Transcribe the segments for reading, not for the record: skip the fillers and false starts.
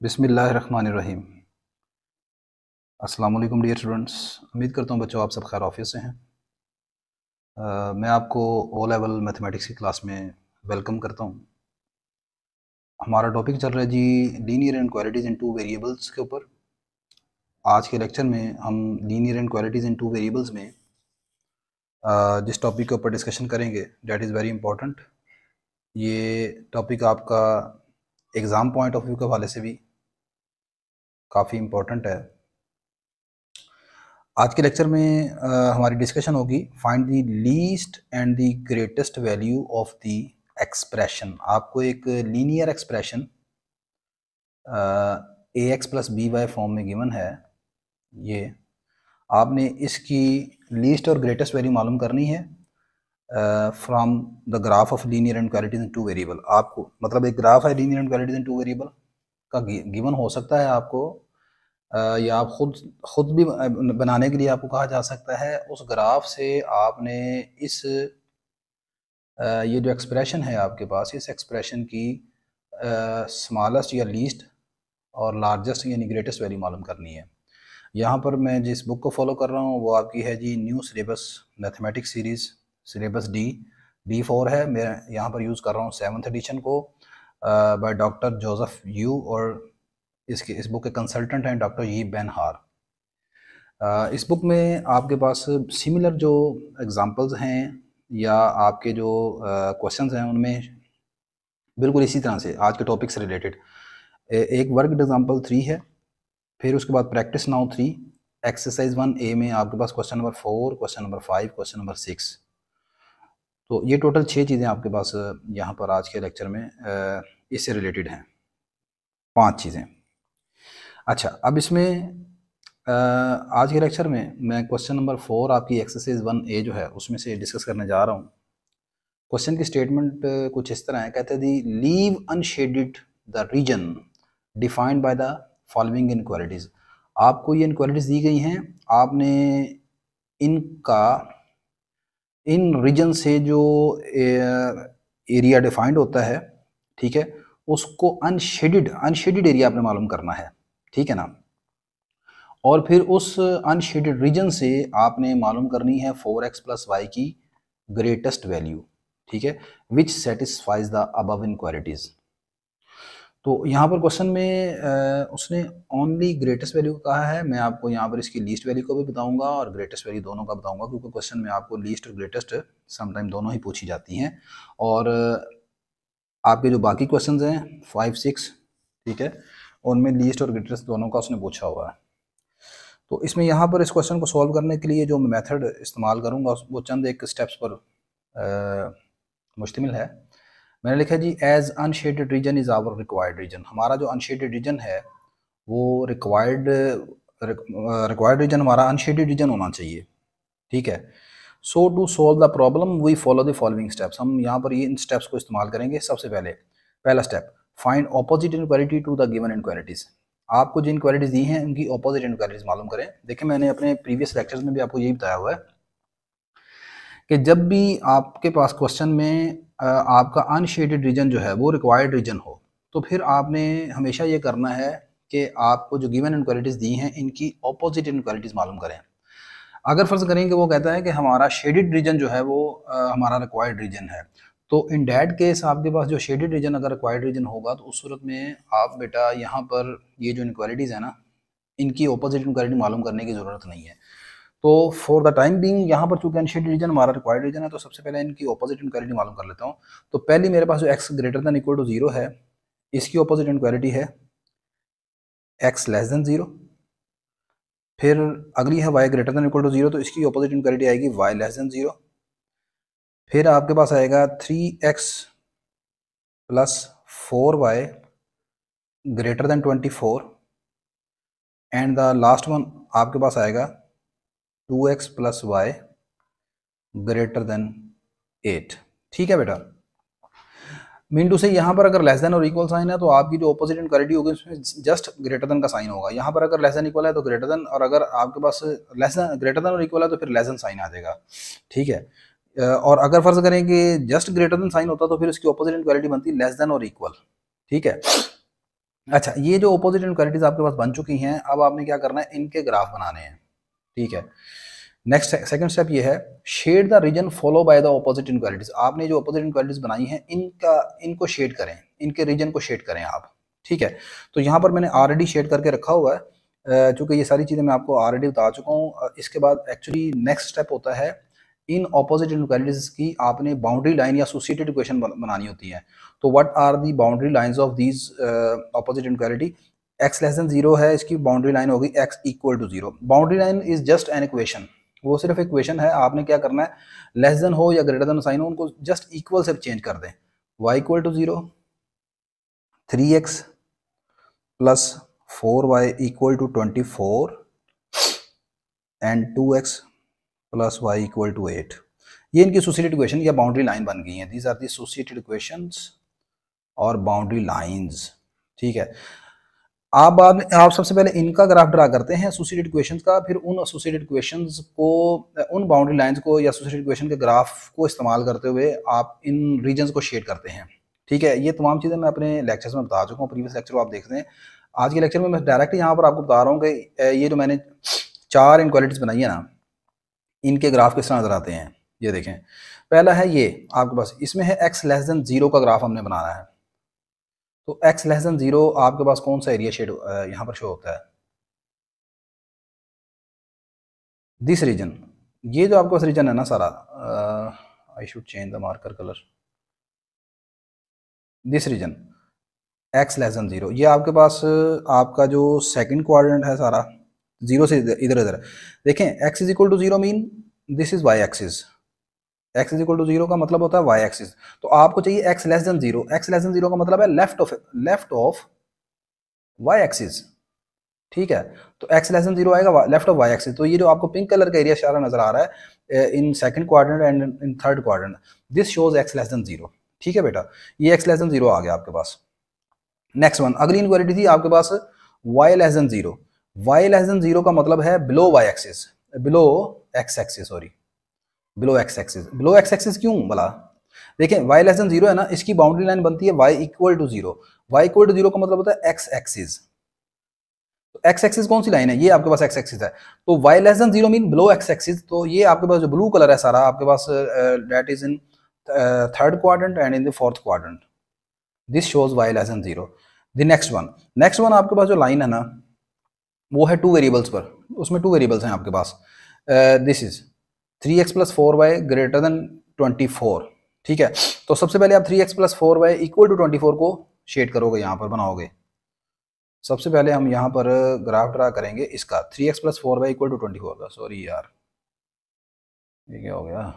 बिस्मिल्लाहिर्रहमानिर्रहीम। अस्सलाम वालेकुम डियर स्टूडेंट्स। उम्मीद करता हूँ बच्चों आप सब खैर ऑफिस से हैं। मैं आपको ओ लेवल मैथमेटिक्स की क्लास में वेलकम करता हूँ। हमारा टॉपिक चल रहा है जी लीनियर इनक्वालिटीज़ इन टू वेरिएबल्स के ऊपर। आज के लेक्चर में हम लीनियर इनक्वालिटीज़ इन टू वेरिएबल्स में जिस टॉपिक के ऊपर डिस्कशन करेंगे डैट इज़ वेरी इंपॉर्टेंट। ये टॉपिक आपका एग्ज़ाम पॉइंट ऑफ व्यू के हवाले से भी काफ़ी इम्पोर्टेंट है। आज के लेक्चर में हमारी डिस्कशन होगी find the least and the greatest value of the expression. आपको एक linear expression A X plus B Y form में गिवन है। ये आपने इसकी लीस्ट और ग्रेटेस्ट वैल्यू मालूम करनी है from the graph of linear inequalities in two variable. आपको मतलब एक ग्राफ है linear inequalities in two variable का गिवन हो सकता है आपको, या आप खुद भी बनाने के लिए आपको कहा जा सकता है। उस ग्राफ से आपने इस ये जो एक्सप्रेशन है आपके पास, इस एक्सप्रेशन की स्मॉलेस्ट या लीस्ट और लार्जेस्ट यानी ग्रेटेस्ट वैल्यू मालूम करनी है। यहाँ पर मैं जिस बुक को फॉलो कर रहा हूँ वो आपकी है जी new syllabus mathematics series syllabus D4 है। मैं यहाँ पर यूज़ कर रहा हूँ 7th एडिशन को बाय डॉक्टर जोसेफ यू, और इस बुक के कंसल्टेंट हैं डॉक्टर यी बेन हार। इस बुक में आपके पास सिमिलर जो एग्जांपल्स हैं या आपके जो क्वेश्चंस हैं उनमें बिल्कुल इसी तरह से आज के टॉपिक से रिलेटेड एक वर्क एग्जांपल 3 है, फिर उसके बाद प्रैक्टिस नाउ 3, एक्सरसाइज 1A में आपके पास question number 4, question number 5, question number 6। तो ये टोटल 6 चीज़ें आपके पास यहाँ पर आज के लेक्चर में इससे रिलेटेड हैं, 5 चीज़ें। अच्छा, अब इसमें आज के लेक्चर में मैं क्वेश्चन नंबर 4 आपकी एक्सरसाइज 1A जो है उसमें से डिस्कस करने जा रहा हूँ। क्वेश्चन की स्टेटमेंट कुछ इस तरह है, कहते हैं the leave unshaded the region defined by the following inequalities. आपको ये इनक्वालिटीज़ दी गई हैं, आपने इनका इन रीजन से जो एरिया डिफाइंड होता है, ठीक है, उसको अनशेडेड एरिया आपने मालूम करना है, ठीक है ना। और फिर उस अनशेडेड रीजन से आपने मालूम करनी है 4x प्लस वाई की ग्रेटेस्ट वैल्यू, ठीक है, विच सेटिस्फाइज द अबव इनक्वालिटीज़। तो यहाँ पर क्वेश्चन में उसने ओनली ग्रेटेस्ट वैल्यू कहा है। मैं आपको यहाँ पर इसकी लीस्ट वैल्यू को भी बताऊंगा और ग्रेटेस्ट वैल्यू दोनों का बताऊंगा, क्योंकि क्वेश्चन में आपको लीस्ट और ग्रेटेस्ट समटाइम दोनों ही पूछी जाती हैं। और आपके जो बाकी क्वेश्चन हैं 5, 6, ठीक है, उनमें लीस्ट और ग्रेटेस्ट दोनों का उसने पूछा हुआ है। तो इसमें यहाँ पर इस क्वेश्चन को सॉल्व करने के लिए जो मैं मेथड इस्तेमाल करूँगा वो चंद एक स्टेप्स पर मुश्तमिल है। मैंने लिखा जी as unshaded region is our required region. हमारा जो अनशेडेड रीजन है वो रिक्वायर्ड रीजन हमारा अनशेडेड रीजन होना चाहिए, ठीक है। So to solve the problem we follow the following steps. हम यहाँ पर ये इन स्टेप्स को इस्तेमाल करेंगे। सबसे पहले पहला step, find opposite inequality to the given inequalities. आपको जो इनक्वालिटीज़ दी हैं उनकी ऑपोजिट इनक्वालिटीज़ मालूम करें। देखिए मैंने अपने प्रीवियस लेक्चर्स में भी आपको यही बताया हुआ है कि जब भी आपके पास क्वेश्चन में आपका अनशेडेड रीजन जो है वो रिक्वायर्ड रीजन हो, तो फिर आपने हमेशा ये करना है कि आपको जो गिवन इनक्वालिटीज़ दी हैं इनकी ऑपोजिट इनक्वालिटीज़ मालूम करें। अगर फर्ज करें कि वो कहता है कि हमारा शेडेड रीजन जो है वो हमारा रिक्वायर्ड रीजन है, तो इन डैट केस आपके पास जो शेडेड रीजन अगर रिक्वायर्ड रीजन होगा तो उस सूरत में आप बेटा यहाँ पर ये जो इनक्वालिटीज़ है ना, इनकी ऑपोजिट इनक्वालिटी मालूम करने की ज़रूरत नहीं है। तो फॉर द टाइम बीइंग यहाँ पर चूंकि अनशेडेड रीजन हमारा रिक्वायर्ड रीजन है, तो सबसे पहले इनकी ऑपोजिट इनक्वालिटी मालूम कर लेता हूँ। तो पहली मेरे पास जो x greater than equal to 0 है, इसकी ऑपोजिट इनक्वालिटी है x लेस देन 0। फिर अगली है y greater than equal to 0, तो इसकी ऑपोजिट इनक्वालिटी आएगी y लेस देन 0। फिर आपके पास आएगा 3x plus 4y greater than 24, and the last one आपके पास आएगा 2x plus Y greater than 8। ठीक है बेटा, मीन टू से यहाँ पर अगर लेस देन और इक्वल साइन है तो आपकी जो ऑपोजिट इनक्वालिटी होगी उसमें जस्ट ग्रेटर देन का साइन होगा। यहाँ पर अगर लेस देन इक्वल है तो ग्रेटर देन, और अगर आपके पास लेस देन ग्रेटर देन और इक्वल है तो फिर लेस देन साइन आ जाएगा, ठीक है। और अगर फर्ज करें कि जस्ट ग्रेटर देन साइन होता तो फिर उसकी ऑपोजिट इनक्वालिटी बनती लेस देन और इक्वल, ठीक है। अच्छा, ये जो अपोजिट इनक्वालिटीज आपके पास बन चुकी हैं, अब आपने क्या करना है, इनके ग्राफ बनाने हैं। ठीक है, नेक्स्ट सेकंड स्टेप ये है, shade the region follow by the opposite inequalities. आपने जो अपोजिट इनक्वालिटीज बनाई हैं इनको शेड करें, इनके रीजन को शेड करें आप। ठीक है, तो यहाँ पर मैंने ऑलरेडी शेड करके रखा हुआ है, चूँकि ये सारी चीज़ें मैं आपको ऑलरेडी बता चुका हूँ। इसके बाद एक्चुअली नेक्स्ट स्टेप होता है, इन ऑपोजिट इनक्वालिटीज की आपने बाउंड्री लाइन या एसोसिएटेड इक्वेशन बनानी होती है। तो what are the boundary lines of these opposite inequality? x less than 0 है, इसकी बाउंड्री लाइन होगी x equal to 0। Boundary line is just an equation, वो सिर्फ इक्वेशन है। आपने क्या करना है, लेस देन हो या ग्रेटर देन साइन हो, उनको जस्ट इक्वल से चेंज कर दें। y equal to 0, 3x plus 4y equal to 24 and 2x plus y equal to 8। ये इनकी एसोसिएटेड इक्वेशन या बाउंड्री लाइन बन गई है। These are the associated equations और बाउंड्री लाइंस। ठीक है, आप सबसे पहले इनका ग्राफ ड्रा करते हैं एसोसिएटेड इक्वेशंस का, फिर उन एसोसिएटेड इक्वेशंस को, उन बाउंड्री लाइंस को या एसोसिएटेड इक्वेशन के ग्राफ को इस्तेमाल करते हुए आप इन रीजन्स को शेड करते हैं। ठीक है, ये तमाम चीज़ें मैं अपने लेक्चर्स में बता चुका हूँ, प्रीवियस लेक्चर को आप देख रहे हैं। आज के लेक्चर में मैं डायरेक्ट यहाँ पर आपको बता रहा हूँ कि ये जो मैंने 4 इनक्वालिटीज बनाई है ना, इनके ग्राफ किस तरह नजर आते हैं। ये देखें, पहला है ये आपके पास, इसमें है x लेस देन 0 का ग्राफ हमने बनाना है। तो x लेस देन 0 आपके पास कौन सा एरिया शेड यहाँ पर शो होता है? दिस रीजन, ये जो आपके पास रीजन है ना सारा, I should change the marker colour. This region x less than 0, ये आपके पास आपका जो सेकंड क्वाड्रेंट है सारा, 0 से इधर इधर। देखें, x is equal to 0 mean this is y axis. x is equal to 0 का मतलब होता है y एक्सिस। तो आपको चाहिए x less than 0। x less than 0 का मतलब है लेफ्ट ऑफ y एक्सिस। ठीक है, तो x लेस देन 0 आएगा लेफ्ट ऑफ y एक्सिस। तो ये जो आपको पिंक कलर का एरिया सारा नजर आ रहा है in second quadrant and in third quadrant, this shows x less than 0। ठीक है बेटा, ये x लेस देन 0 आ गया आपके पास। नेक्स्ट वन, अगली इनक्वालिटी थी आपके पास y less than 0। y less than 0 का मतलब है below y axis, below x axis, sorry below x axis. Below x axis क्यों बोला? देखें, y लेस देन 0 है ना, इसकी बाउंड्री लाइन बनती है y equal to 0। y equal to 0 का मतलब होता है x एक्सिस। तो x एक्सिस कौन सी लाइन है? ये आपके पास x एक्सिस है। तो y less than 0 mean below x axis. तो ये आपके पास जो ब्लू कलर है सारा आपके पास, that is in third quadrant and in the fourth quadrant, this shows y less than 0। The next one आपके पास जो लाइन है ना, वो है 2 वेरिएबल्स पर, उसमें 2 वेरिएबल्स हैं आपके पास। This is 3x plus 4y greater than 24। ठीक है, तो सबसे पहले आप 3x plus 4y equal to 24 को शेड करोगे, यहाँ पर बनाओगे। सबसे पहले हम यहाँ पर ग्राफ ड्रा करेंगे इसका, 3x plus 4y equal to 24 का। सॉरी यार, ये क्या हो गया?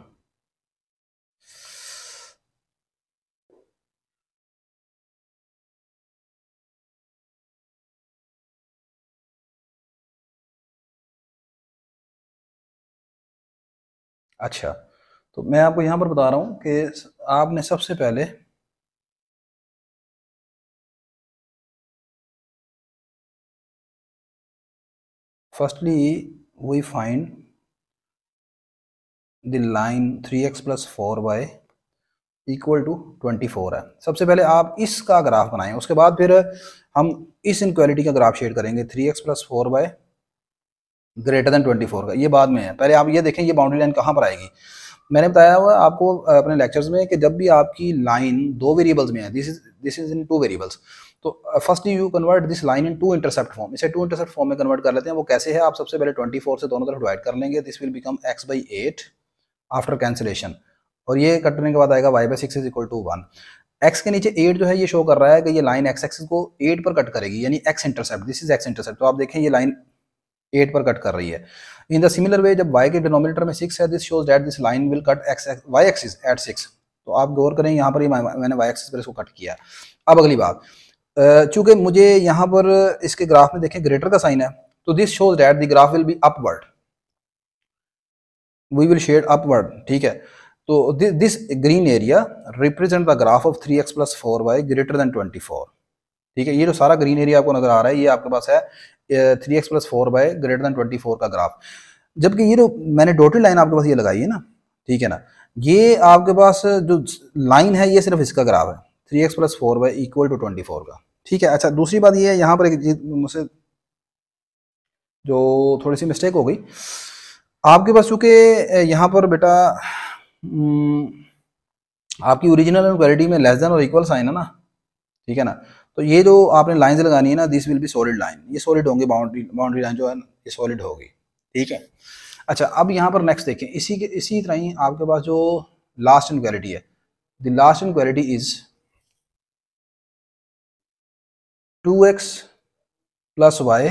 अच्छा, तो मैं आपको यहाँ पर बता रहा हूँ कि आपने सबसे पहले firstly we find the line 3x plus 4y equal to 24 है। सबसे पहले आप इसका ग्राफ बनाएं, उसके बाद फिर हम इस इनक्वालिटी का ग्राफ शेड करेंगे, 3x plus 4y greater than 24 का। ये बाद में है, पहले आप ये देखें ये बाउंड्री लाइन कहाँ पर आएगी। मैंने बताया हुआ आपको अपने लेक्चर्स में कि जब भी आपकी लाइन 2 वेरिएबल्स में है, दिस इज इन 2 वेरिएबल्स, तो firstly you convert this line in 2 intercept form. इसे 2 इंटरसेप्ट फॉर्म में कन्वर्ट कर लेते हैं। वो कैसे है, आप सबसे पहले 24 से दोनों तरफ डिवाइड कर लेंगे, this will become x/8 after cancellation, और ये कटने के बाद आएगा y/6 is equal to 1। x के नीचे 8 जो है ये शो कर रहा है कि ये लाइन x एक्सिस को 8 पर कट करेगी, यानी x intercept, this is x intercept. तो आप देखें ये लाइन 8 पर कट कर रही है। इन द सिमिलर वे, जब y के डिनोमिनेटर में 6 है, this shows that this line will cut y axis at 6। तो आप गौर करें, यहाँ पर ही मैंने y एक्सिस पर इसको कट किया। अब अगली बात, चूंकि मुझे यहाँ पर इसके ग्राफ में देखें ग्रेटर का साइन है, तो this shows that the graph will be upward, we will shade upward. ठीक है, तो this green area represent the graph of 3x plus 4y greater than 24। ठीक है, ये जो सारा ग्रीन एरिया आपको नजर आ रहा है, ये आपके पास है 3x plus 4y greater than 24 का ग्राफ। जबकि ये जो मैंने डॉटेड लाइन आपके पास ये लगाई है ना, ठीक है ना, ये आपके पास जो लाइन है ये सिर्फ इसका ग्राफ है, 3x plus 4y equal to 24 का। ठीक है। अच्छा, दूसरी बात ये है, यहाँ पर एक चीज मुझसे जो थोड़ी सी मिस्टेक हो गई आपके पास, चूँकि यहाँ पर बेटा आपकी ओरिजिनल इनक्वालिटी में लेस देन और इक्वल साइन है ना, ठीक है ना, तो ये जो आपने लाइंस लगानी है ना, this will be solid line, ये सॉलिड होंगे, बाउंड्री लाइन जो है ये सॉलिड होगी, ठीक है। अच्छा, अब यहाँ पर नेक्स्ट देखें, इसी तरह ही आपके पास जो लास्ट इनक्वालिटी है, the last inequality is 2x plus Y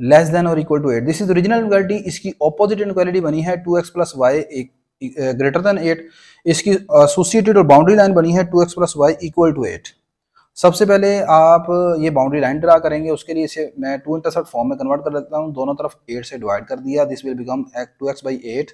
less than और equal to 8। This is original inequality. इसकी ऑपोजिट इनक्वालिटी बनी है 2x plus Y greater than 8। इसकी एसोसिएटेड और बाउंड्री लाइन बनी है 2x plus y equal to 8। सबसे पहले आप ये बाउंड्री लाइन ड्रा करेंगे, उसके लिए इसे मैं टू इंटरसेप्ट फॉर्म में कन्वर्ट कर लेता हूँ, दोनों तरफ 8 से डिवाइड कर दिया, this will become 2x by 8,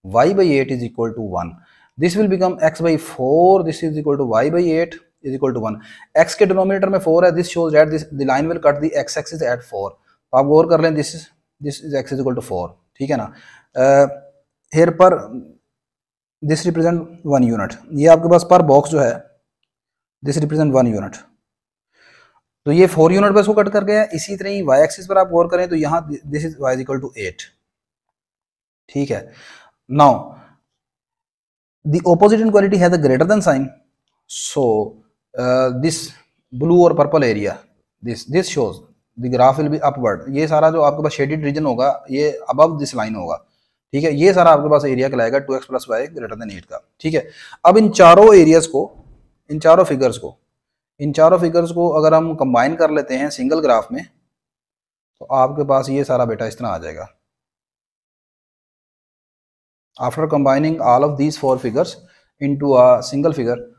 y by 8 is equal to 1, this will become x by 4, this is equal to y by 8 is equal to 1। x के डिनोमिनेटर में 4 है, this shows that this the line will cut the x axis at 4। तो आप गौर कर लें, this is x is equal to 4, ठीक है ना। हेयर पर दिस रिप्रेजेंट 1 यूनिट, ये आपके पास पर बॉक्स जो है दिस रिप्रेजेंट 1 यूनिट, तो ये 4 यूनिट पर इसको कट कर गया। इसी तरह ही y एक्सिस पर आप गौर करें तो यहाँ this is y is equal to 8, ठीक है। Now the opposite inequality has a greater than sign, so this blue और purple area this shows the graph will be upward. ये सारा जो आपके पास शेडेड रीजन होगा ये अबव दिस लाइन होगा, ठीक है। ये सारा आपके पास एरिया कहलाएगा 2x plus Y greater than 8 का, ठीक है। अब इन चारों एरियाज को, इन चारों फिगर्स को अगर हम कंबाइन कर लेते हैं सिंगल ग्राफ में, तो आपके पास ये सारा बेटा इस तरह आ जाएगा। After combining all of these 4 figures into a single figure,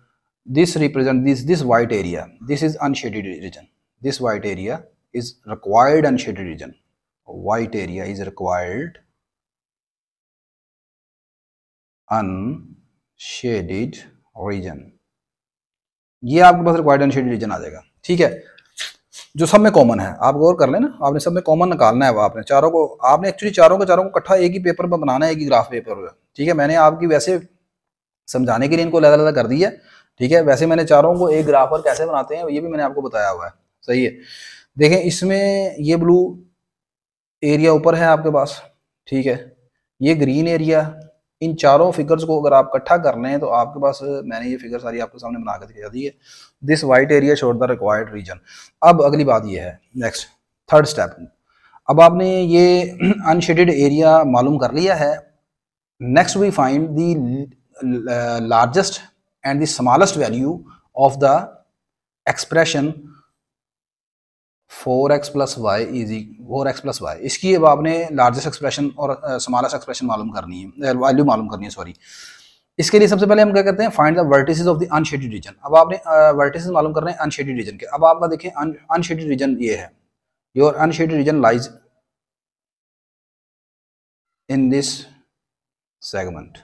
this represent this white area, this is unshaded region, this white area is required unshaded region, white area is required unshaded region, ये आपके पास required unshielded reason आ जाएगा, ठीक है। जो सब में common है, आप गौर कर लेना, आपने सब में कॉमन निकालना है, आपने चारों को, आपने एक्चुअली चारों को इकट्ठा एक ही पेपर पर बनाना है, एक ही ग्राफ पेपर पर, ठीक है। मैंने आपकी वैसे समझाने के लिए इनको अलग अलग कर दिया, ठीक है। वैसे मैंने चारों को एक ग्राफ पर कैसे बनाते हैं ये भी मैंने आपको बताया हुआ है, सही है। देखें, इसमें ये ब्लू एरिया ऊपर है आपके पास, ठीक है, ये ग्रीन एरिया, इन चारों फिगर्स को अगर आप इकट्ठा कर लें तो आपके पास, मैंने ये फिगर सारी आपके सामने बना कर दिखा दी है, this white area showed the required region. अब अगली बात ये है, नेक्स्ट थर्ड स्टेप, अब आपने ये अनशेडेड एरिया मालूम कर लिया है, next we find the largest and the smallest value of the expression 4x plus y is 4x plus y। इसकी अब आपने लार्जेस्ट एक्सप्रेशन और स्मॉलेस्ट एक्सप्रेशन मालूम करनी है, वैल्यू मालूम करनी है, सॉरी। इसके लिए सबसे पहले हम क्या करते हैं, find the vertices of the unshaded region. अब आपने वर्टिसेस मालूम करने हैं अनशेडेड रीजन के। अब आपका देखें अनशेडेड रीजन ये है, your unshielded reason lies in this segment,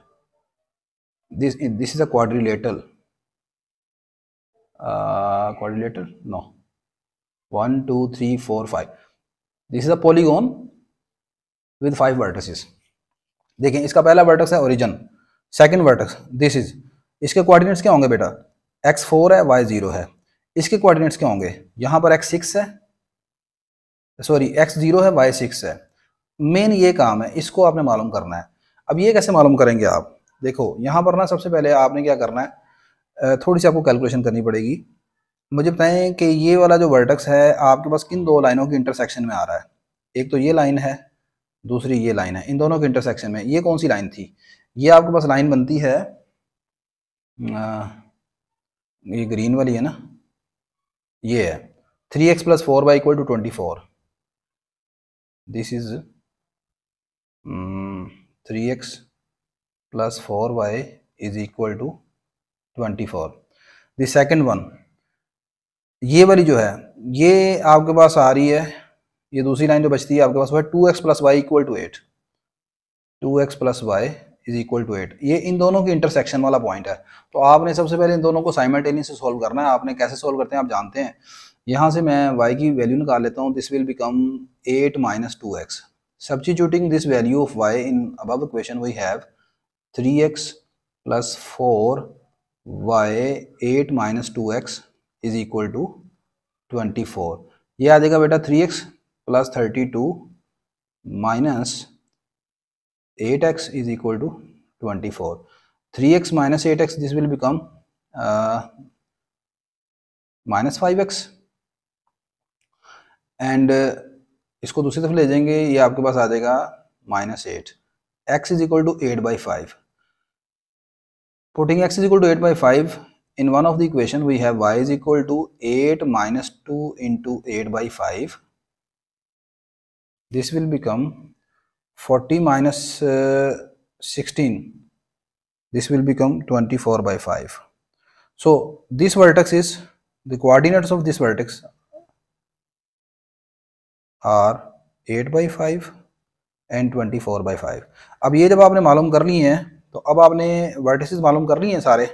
this is a quadrilateral, no, 1 2 3 4 5, this is a polygon with 5 vertices। देखें, इसका पहला वर्टेक्स है origin, second vertex this is, इसके कोऑर्डिनेट्स क्या होंगे बेटा, x 4 है y 0 है, इसके कोऑर्डिनेट्स क्या होंगे, यहाँ पर x 6 है, सॉरी x 0 है y 6 है। मेन ये काम है, इसको आपने मालूम करना है। अब ये कैसे मालूम करेंगे आप, देखो यहाँ पर ना सबसे पहले आपने क्या करना है, थोड़ी सी आपको कैलकुलेशन करनी पड़ेगी। मुझे बताएं कि ये वाला जो वर्टेक्स है आपके पास किन दो लाइनों की इंटरसेक्शन में आ रहा है, एक तो ये लाइन है, दूसरी ये लाइन है, इन दोनों के इंटरसेक्शन में ये कौन सी लाइन थी, ये आपके पास लाइन बनती है, ये ग्रीन वाली है ना, ये है 3x plus 4y equal to 24, this is 3x plus 4y is equal to 24। The second one, ये वाली जो है ये आपके पास आ रही है, ये दूसरी लाइन जो बचती है आपके पास वो है 2x plus y equal to 8, 2x plus y is equal to 8। ये इन दोनों की इंटरसेक्शन वाला पॉइंट है। तो आपने सबसे पहले इन दोनों को साइमल्टेनियसली सोल्व करना है। आपने कैसे सोल्व करते हैं आप जानते हैं, यहाँ से मैं y की वैल्यू निकाल लेता हूँ, this will become 8 minus 2x। Substituting this value of y in above equation we have 3x plus 4y 8 minus 2x is equal to 24। ये आ जाएगा बेटा 3x plus 32 minus 8x is equal to 24। 3x minus 8x, this will become minus 5x and इसको दूसरी तरफ ले जाएंगे, ये आपके पास आ जाएगा -8। x is equal to 8/5। Putting x is equal to 8/5 in one of the equation we have y is equal to 8 minus 2 into 8/5. This will become 40 minus 16. This will become 24/5. So this vertex is, the coordinates of this vertex are 8/5 and 24/5. अब ये जब आपने मालूम कर ली हैं तो अब आपने वर्टिसेस मालूम कर ली हैं सारे।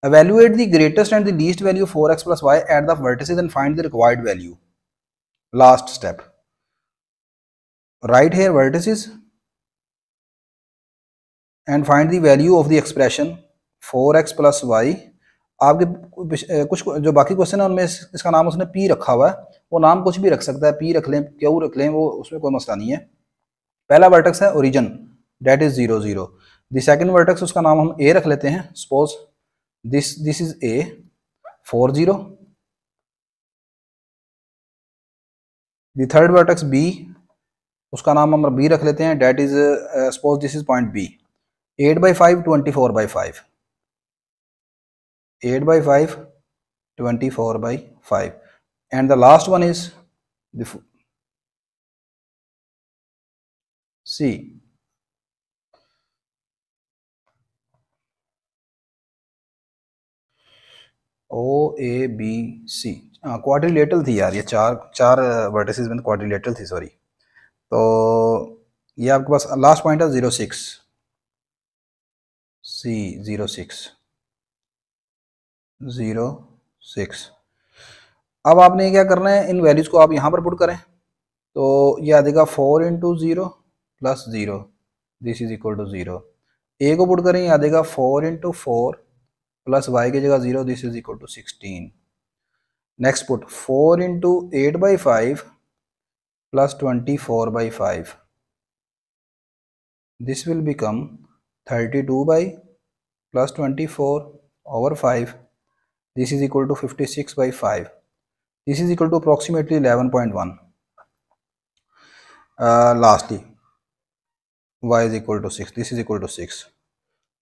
Evaluate the greatest and the least value 4x plus y at the vertices and find the required value. Last step. Write here vertices and find the value of the expression 4x plus y. आपके कुछ जो बाकी question है उनमें इसका नाम उसने p रखा हुआ है, वो नाम कुछ भी रख सकता है, p रख लें, q रख लें, वो उसमें कोई मसला नहीं है। पहला वर्टेक्स है origin, that is 0 0। The second vertex उसका नाम हम a रख लेते हैं, suppose this is a 4 0। The third vertex b, उसका नाम हम b रख लेते हैं, that is suppose this is point b। 8/5 24/5, 8/5 24/5, and the last one is the C. OABC quadrilateral थी यार, ये चार वर्टिसेस में क्वाड्रिलेटरल थी, सॉरी। तो ये आपके पास लास्ट पॉइंट है 06 C 06। अब आपने क्या करना है, इन वैल्यूज़ को आप यहाँ पर पुट करें तो ये आ जाएगा 4 × 0 + 0, दिस इज इक्वल टू 0। ए को पुट करें, ये आ जाएगा 4 × 4 प्लस y की जगह 0, this is equal to 16। Next put 4 × 8/5 plus 24/5, this will become 32 plus 24/5, this is equal to 56/5, this is equal to approximately 11.1। Lastly y is equal to 6, this is equal to 6।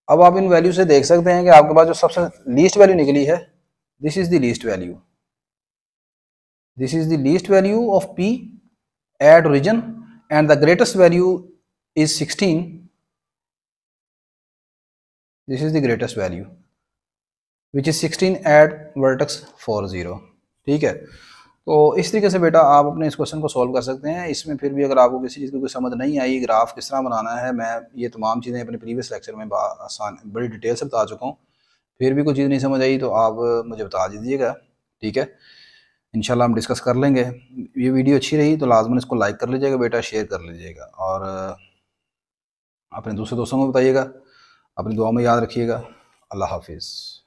अब आप इन value से देख सकते हैं कि आपके पास जो सबसे लीस्ट वैल्यू निकली है, this is the least value, this is the least value of p at origin and the greatest value is 16, this is the greatest value which is 16 at vertex 4 0। ठीक है, तो इस तरीके से बेटा आप अपने इस क्वेश्चन को सॉल्व कर सकते हैं। इसमें फिर भी अगर आपको किसी चीज़ की कोई समझ नहीं आई, ग्राफ किस तरह बनाना है, मैं ये तमाम चीज़ें अपने प्रीवियस लेक्चर में आसान बड़ी डिटेल से बता चुका हूँ। फिर भी कोई चीज़ नहीं समझ आई तो आप मुझे बता दीजिएगा, ठीक है। इंशाल्लाह हम डिस्कस कर लेंगे। ये वीडियो अच्छी रही तो लाजमन इसको लाइक कर लीजिएगा बेटा, शेयर कर लीजिएगा और अपने दूसरे दोस्तों को बताइएगा। अपनी दुआ में याद रखिएगा। अल्लाह हाफिज़।